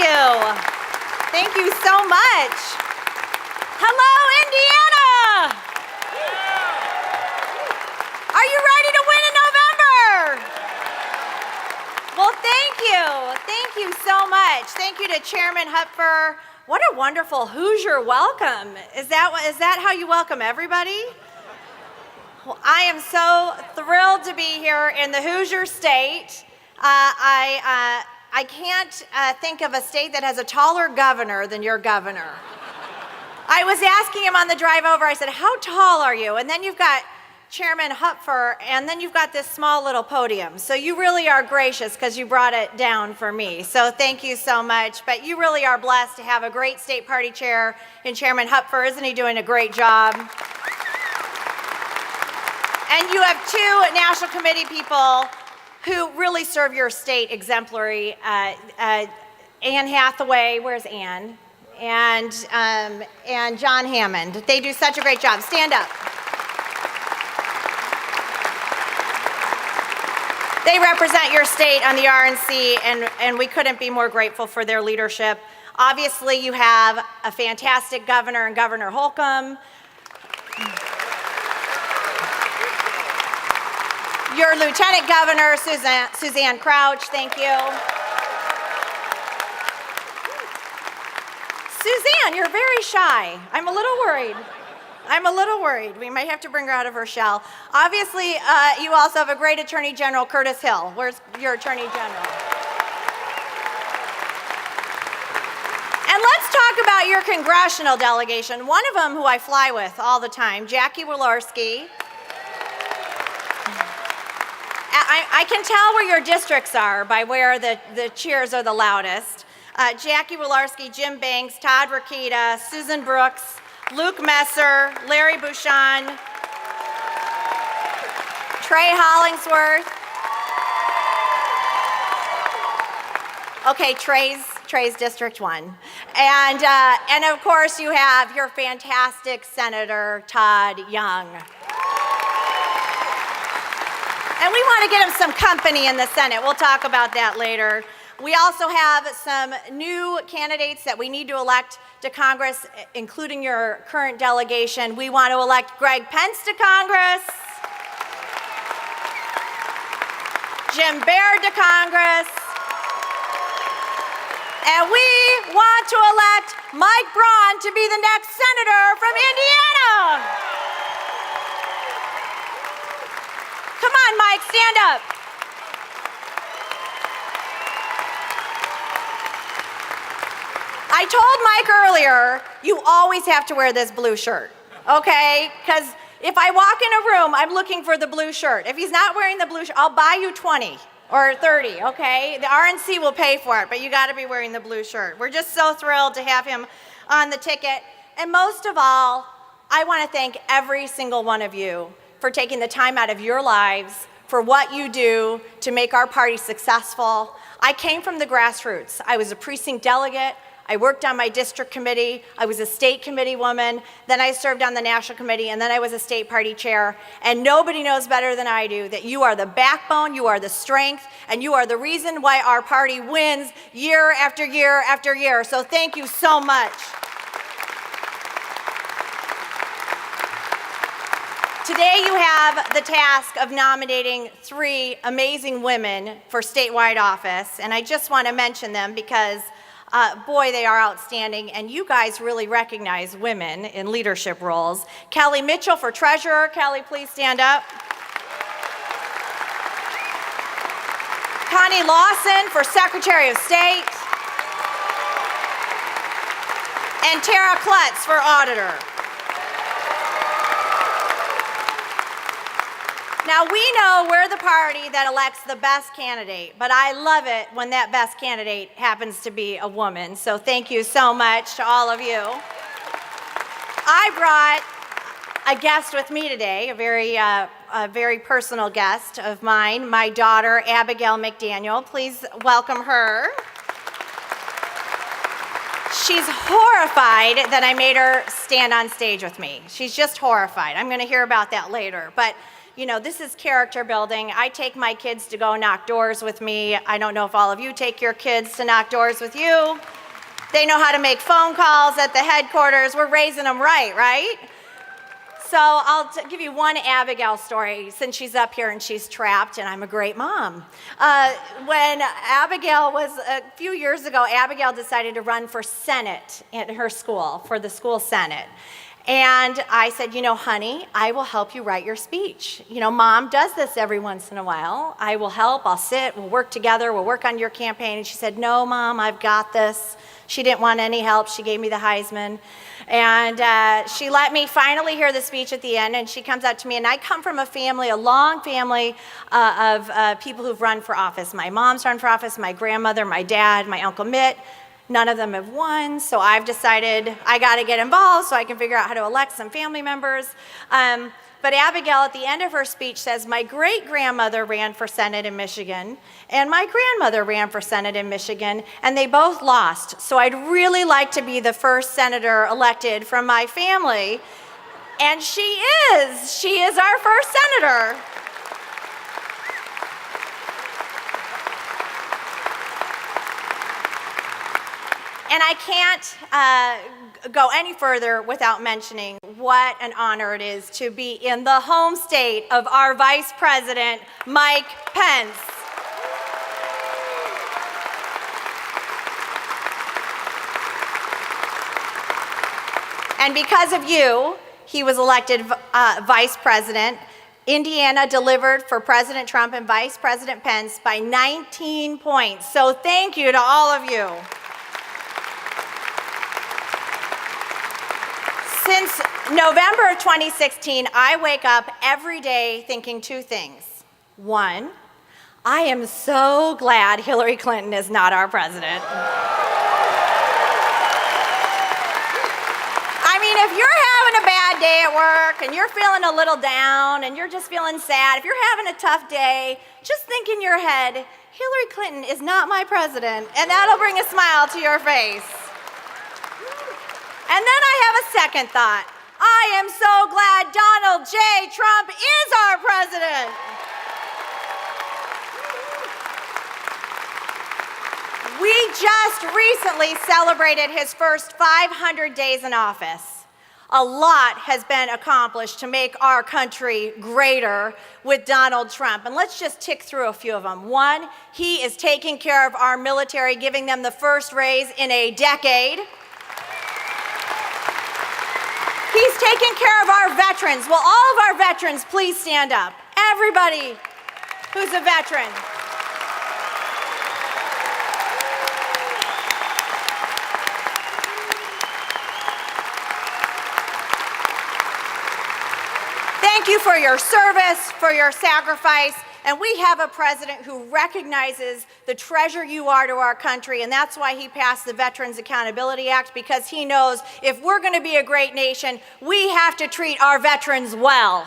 you. Thank you so much. Hello, Indiana. Are you ready to win in November? Well, thank you. Thank you so much. Thank you to Chairman Hupfer. What a wonderful Hoosier welcome. Is that how you welcome everybody? Well, I am so thrilled to be here in the Hoosier State. I can't think of a state that has a taller governor than your governor. I was asking him on the drive over, I said, how tall are you? And then you've got Chairman Hupfer, and then you've got this small little podium. So you really are gracious because you brought it down for me. So thank you so much. But you really are blessed to have a great state party chair in Chairman Hupfer. Isn't he doing a great job? And you have two National Committee people who really serve your state exemplary. Anne Hathaway, where's Anne? And John Hammond. They do such a great job. Stand up. They represent your state on the RNC, and we couldn't be more grateful for their leadership. Obviously, you have a fantastic governor and Governor Holcomb. Your Lieutenant Governor, Suzanne Crouch, thank you. Suzanne, you're very shy. I'm a little worried. We might have to bring her out of her shell. Obviously, you also have a great Attorney General, Curtis Hill. Where's your Attorney General? And let's talk about your congressional delegation. One of them who I fly with all the time, Jackie Walorski. I can tell where your districts are by where the cheers are the loudest. Jackie Walorski, Jim Banks, Todd Rakita, Susan Brooks, Luke Messer, Larry Bouchon, Trey Hollingsworth. Okay, Trey's District 1. And of course you have your fantastic Senator Todd Young. And we want to get him some company in the Senate. We'll talk about that later. We also have some new candidates that we need to elect to Congress, including your current delegation. We want to elect Greg Pence to Congress, Jim Baird to Congress, and we want to elect Mike Braun to be the next senator from Indiana. Come on, Mike, stand up. I told Mike earlier, you always have to wear this blue shirt, okay? Because if I walk in a room, I'm looking for the blue shirt. If he's not wearing the blue shirt, I'll buy you 20 or 30, okay? The RNC will pay for it, but you gotta be wearing the blue shirt. We're just so thrilled to have him on the ticket. And most of all, I wanna thank every single one of you for taking the time out of your lives, for what you do to make our party successful. I came from the grassroots. I was a precinct delegate. I worked on my district committee. I was a state committee woman. Then I served on the national committee, and then I was a state party chair. And nobody knows better than I do that you are the backbone, you are the strength, and you are the reason why our party wins year after year after year. So thank you so much. Today you have the task of nominating 3 amazing women for statewide office, and I just want to mention them because, boy, they are outstanding, and you guys really recognize women in leadership roles. Kelly Mitchell for treasurer. Kelly, please stand up. Connie Lawson for Secretary of State. And Tara Klutz for auditor. Now, we know we're the party that elects the best candidate, but I love it when that best candidate happens to be a woman. So thank you so much to all of you. I brought a guest with me today, a very personal guest of mine, my daughter, Abigail McDaniel. Please welcome her. She's horrified that I made her stand on stage with me. She's just horrified. I'm going to hear about that later. But you know, this is character building. I take my kids to go knock doors with me. I don't know if all of you take your kids to knock doors with you. They know how to make phone calls at the headquarters. We're raising them right? So I'll give you one Abigail story since she's up here and she's trapped and I'm a great mom. When Abigail was, a few years ago, Abigail decided to run for Senate at her school, for the school Senate. And I said, honey, I will help you write your speech. Mom does this every once in a while. I will help, I'll sit, we'll work together, we'll work on your campaign. And she said, no, Mom, I've got this. She didn't want any help. She gave me the Heisman. And she let me finally hear the speech at the end, and she comes up to me, and I come from a long family of people who've run for office. My mom's run for office, my grandmother, my dad, my Uncle Mitt. None of them have won, so I've decided I got to get involved so I can figure out how to elect some family members. But Abigail, at the end of her speech, says, my great-grandmother ran for Senate in Michigan, and my grandmother ran for Senate in Michigan, and they both lost. So I'd really like to be the first senator elected from my family. And she is. She is our first senator. And I can't go any further without mentioning what an honor it is to be in the home state of our Vice President, Mike Pence. And because of you, he was elected Vice President. Indiana delivered for President Trump and Vice President Pence by 19 points. So thank you to all of you. Since November of 2016, I wake up every day thinking two things. One, I am so glad Hillary Clinton is not our president. I mean, if you're having a bad day at work and you're feeling a little down and you're just feeling sad, if you're having a tough day, just think in your head, Hillary Clinton is not my president, and that'll bring a smile to your face. And then I have a second thought. I am so glad Donald J. Trump is our president. We just recently celebrated his first 500 days in office. A lot has been accomplished to make our country greater with Donald Trump. And let's just tick through a few of them. One, he is taking care of our military, giving them the first raise in a decade. He's taking care of our veterans. Will all of our veterans please stand up? Everybody who's a veteran. Thank you for your service, for your sacrifice. And we have a president who recognizes the treasure you are to our country, and that's why he passed the Veterans Accountability Act, because he knows if we're going to be a great nation, we have to treat our veterans well.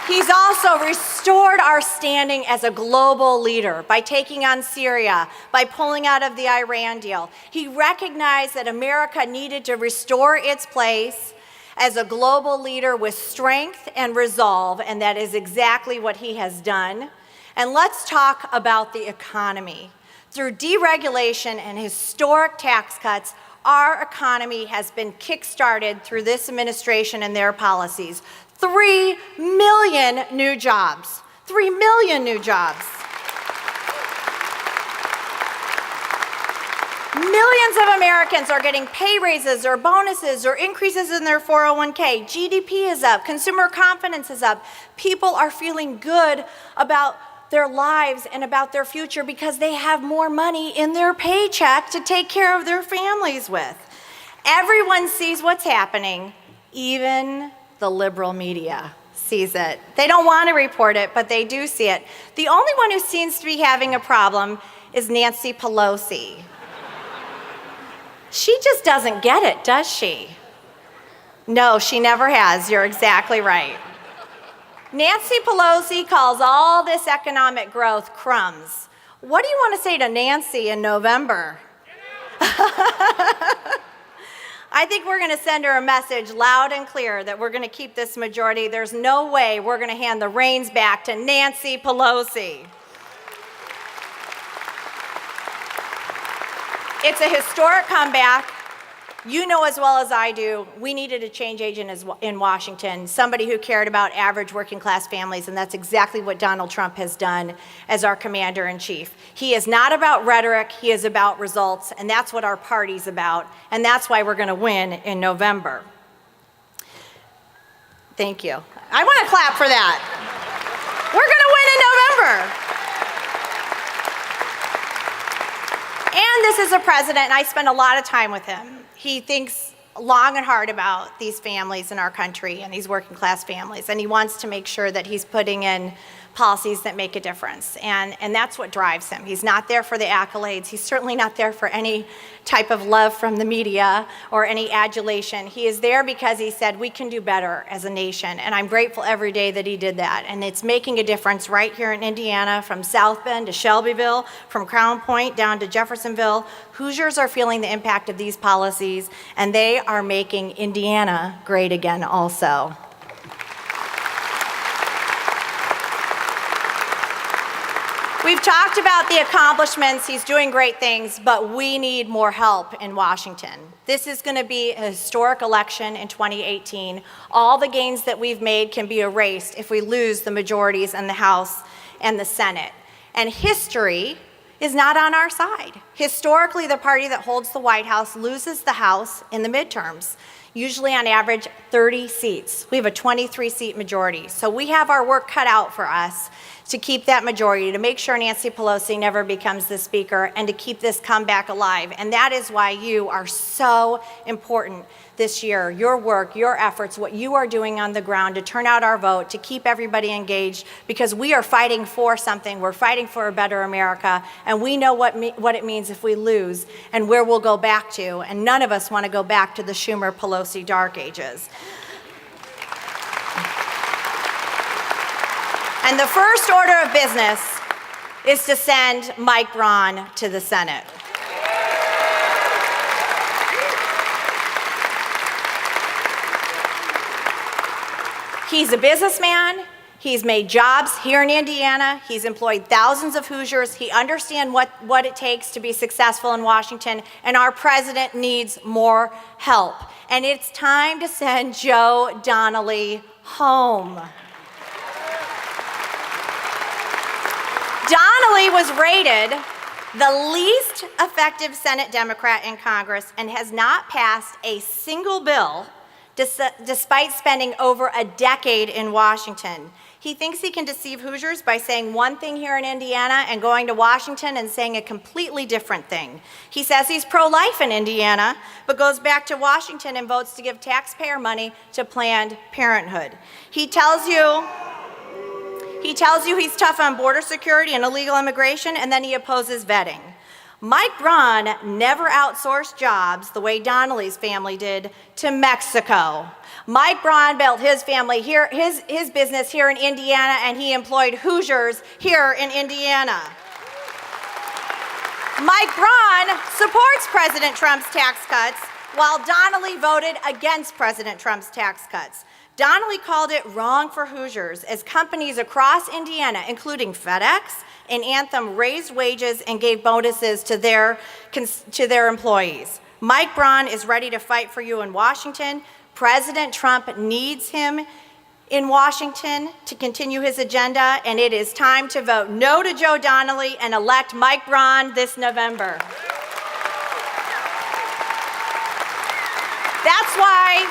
He's also restored our standing as a global leader by taking on Syria, by pulling out of the Iran deal. He recognized that America needed to restore its place as a global leader with strength and resolve, and that is exactly what he has done. And let's talk about the economy. Through deregulation and historic tax cuts, our economy has been kick-started through this administration and their policies. 3 million new jobs. 3 million new jobs. Millions of Americans are getting pay raises or bonuses or increases in their 401k. GDP is up. Consumer confidence is up. People are feeling good about their lives and about their future because they have more money in their paycheck to take care of their families with. Everyone sees what's happening. Even the liberal media sees it. They don't want to report it, but they do see it. The only one who seems to be having a problem is Nancy Pelosi. She just doesn't get it, does she? No, she never has. You're exactly right. Nancy Pelosi calls all this economic growth crumbs. What do you want to say to Nancy in November? I think we're going to send her a message loud and clear that we're going to keep this majority. There's no way we're going to hand the reins back to Nancy Pelosi. It's a historic comeback. You know as well as I do, we needed a change agent in Washington, somebody who cared about average working class families, and that's exactly what Donald Trump has done as our commander-in-chief. He is not about rhetoric, he is about results, and that's what our party's about, and that's why we're gonna win in November. Thank you. I wanna clap for that. We're gonna win in November. And this is a president, and I spend a lot of time with him. He thinks long and hard about these families in our country and these working class families, and he wants to make sure that he's putting in policies that make a difference, and that's what drives him. He's not there for the accolades. He's certainly not there for any type of love from the media or any adulation. He is there because he said we can do better as a nation, and I'm grateful every day that he did that, and it's making a difference right here in Indiana, from South Bend to Shelbyville, from Crown Point down to Jeffersonville. Hoosiers are feeling the impact of these policies, and they are making Indiana great again also. We've talked about the accomplishments. He's doing great things, but we need more help in Washington. This is going to be a historic election in 2018. All the gains that we've made can be erased if we lose the majorities in the House and the Senate. And history is not on our side. Historically, the party that holds the White House loses the House in the midterms, usually on average 30 seats. We have a 23-seat majority. So we have our work cut out for us to keep that majority, to make sure Nancy Pelosi never becomes the speaker, and to keep this comeback alive. And that is why you are so important this year. Your work, your efforts, what you are doing on the ground to turn out our vote, to keep everybody engaged, because we are fighting for something. We're fighting for a better America, and we know what it means if we lose and where we'll go back to. And none of us want to go back to the Schumer-Pelosi dark ages. And the first order of business is to send Mike Braun to the Senate. He's a businessman. He's made jobs here in Indiana. He's employed thousands of Hoosiers. He understands what it takes to be successful in Washington, and our president needs more help. And it's time to send Joe Donnelly home. Donnelly was rated the least effective Senate Democrat in Congress and has not passed a single bill despite spending over a decade in Washington. He thinks he can deceive Hoosiers by saying one thing here in Indiana and going to Washington and saying a completely different thing. He says he's pro-life in Indiana, but goes back to Washington and votes to give taxpayer money to Planned Parenthood. He tells you he's tough on border security and illegal immigration, and then he opposes vetting. Mike Braun never outsourced jobs the way Donnelly's family did to Mexico. Mike Braun built his family here, his business here in Indiana, and he employed Hoosiers here in Indiana. Mike Braun supports President Trump's tax cuts, while Donnelly voted against President Trump's tax cuts. Donnelly called it wrong for Hoosiers as companies across Indiana, including FedEx and Anthem, raised wages and gave bonuses to their employees. Mike Braun is ready to fight for you in Washington. President Trump needs him in Washington to continue his agenda, and it is time to vote no to Joe Donnelly and elect Mike Braun this November. That's why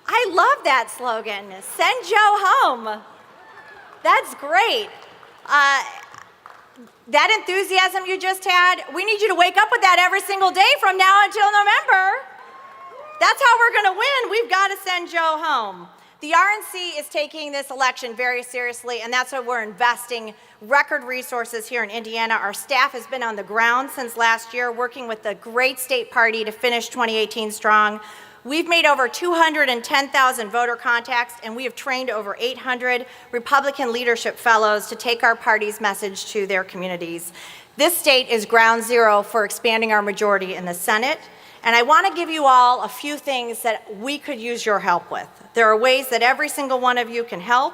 I love that slogan, send Joe home. That's great. That enthusiasm you just had, we need you to wake up with that every single day from now until November. That's how we're gonna win. We've gotta send Joe home. The RNC is taking this election very seriously, and that's why we're investing record resources here in Indiana. Our staff has been on the ground since last year, working with the great state party to finish 2018 strong. We've made over 210,000 voter contacts, and we have trained over 800 Republican leadership fellows to take our party's message to their communities. This state is ground zero for expanding our majority in the Senate, and I want to give you all a few things that we could use your help with. There are ways that every single one of you can help.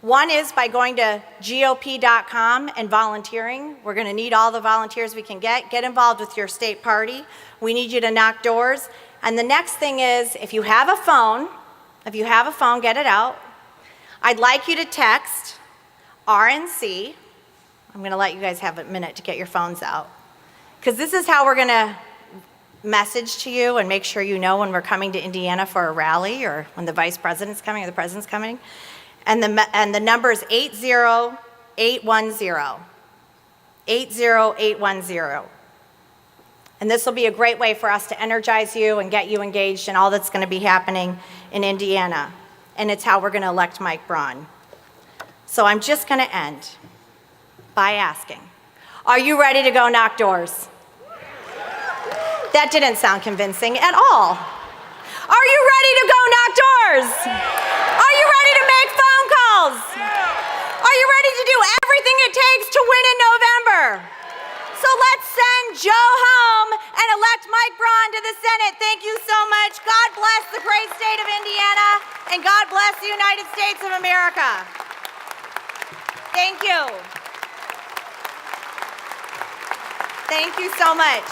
One is by going to GOP.com and volunteering. We're going to need all the volunteers we can get. Get involved with your state party. We need you to knock doors. And the next thing is, if you have a phone, get it out. I'd like you to text RNC. I'm going to let you guys have a minute to get your phones out, because this is how we're going to message to you and make sure you know when we're coming to Indiana for a rally, or when the vice president's coming or the president's coming. And the number is 80810. 80810. And this will be a great way for us to energize you and get you engaged in all that's going to be happening in Indiana. And it's how we're going to elect Mike Braun. So I'm just going to end by asking, are you ready to go knock doors? That didn't sound convincing at all. Are you ready to go knock doors? Are you ready to make phone calls? Are you ready to do everything it takes to win in November? So let's send Joe home and elect Mike Braun to the Senate. Thank you so much. God bless the great state of Indiana, and God bless the United States of America. Thank you. Thank you so much.